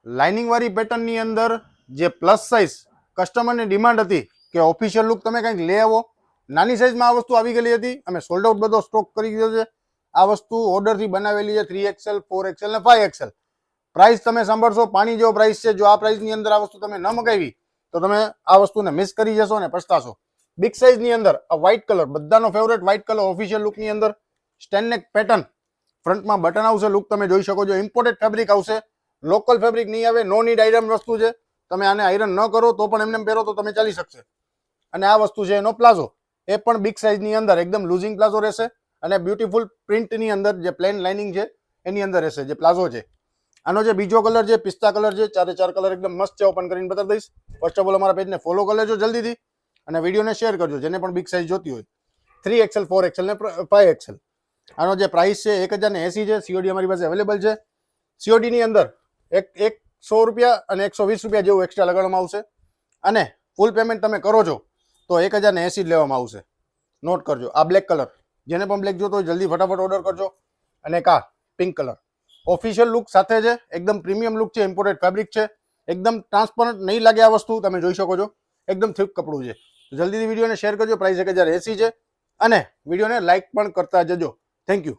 Lining વાળી પેટર્નની અંદર જે પ્લસ સાઇઝ કસ્ટમરની ડિમાન્ડ હતી કે ઓફિશિયલ લુક તમે કંઈક લઈ આવો, નાની સાઇઝમાં આ વસ્તુ આવી ગયેલી હતી. અમે સોલ્ડ આઉટ બધો સ્ટોક કરી દીધો છે. આ વસ્તુ ઓર્ડરથી બનાવેલી છે 3XL 4XL ને 5XL. પ્રાઇસ તમે સાંભળશો પાણી જેવો પ્રાઇસ છે. જો આ પ્રાઇસની અંદર આ વસ્તુ તમે ન મગાવી તો તમે આ વસ્તુને મિસ કરી જશો ને પછતાશો. બિગ સાઇઝની અંદર આ વ્હાઇટ કલર, બધાનો ફેવરેટ વ્હાઇટ કલર ઓફિશિયલ લુકની અંદર સ્ટેનનેક પેટર્ન, ફ્રન્ટમાં બટન આવશે. લુક તમે જોઈ શકો છો. ઇમ્પોર્ટેડ ફેબ્રિક આવશે, લોકલ ફેબ્રિક નહીં આવે. નો નીડ આયરન વસ્તુ છે. તમે આને આયરન ન કરો તો પણ એમને પહેરો તો તમે ચાલી શકશે. અને આ વસ્તુ છે એનો પ્લાઝો, એ પણ બિગ સાઇઝની અંદર એકદમ લૂઝિંગ પ્લાઝો રહેશે અને બ્યુટીફુલ પ્રિન્ટની અંદર જે પ્લેન લાઇનિંગ છે એની અંદર રહેશે જે પ્લાઝો છે. આનો જે બીજો કલર છે પિસ્તા કલર છે. 4 કલર એકદમ મસ્ત છે. ઓપન કરીને બતાવી દઈશ. ફર્સ્ટ ઓફ ઓલ અમારા પેજને ફોલો કરી લેજો જલ્દીથી અને વિડીયોને શેર કરજો જેને પણ બિગ સાઇઝ જોતી હોય. 3XL 4XL ને 5XL. આનો જે પ્રાઇસ છે 1080 છે. સીઓડી અમારી પાસે અવેલેબલ છે. સીઓડીની અંદર 100 રૂપિયા અને 120 રૂપિયા જેવું એક્સ્ટ્રા લગાડવામાં આવશે અને ફૂલ પેમેન્ટ તમે કરો છો તો 1080 જ લેવામાં આવશે. નોટ કરજો. આ બ્લેક કલર, જેને પણ બ્લેક જોતો હોય જલ્દી ફટાફટ ઓર્ડર કરજો. અને એક આ પિંક કલર ઓફિશિયલ લુક સાથે છે. એકદમ પ્રીમિયમ લુક છે. ઇમ્પોર્ટેડ ફેબ્રિક છે. એકદમ ટ્રાન્સપરન્ટ નહીં લાગે આ વસ્તુ. તમે જોઈ શકો છો એકદમ થીક કપડું છે. જલ્દીથી વિડીયોને શેર કરજો. પ્રાઇસ 1080 છે અને વિડીયોને લાઇક પણ કરતા જજો. Thank you.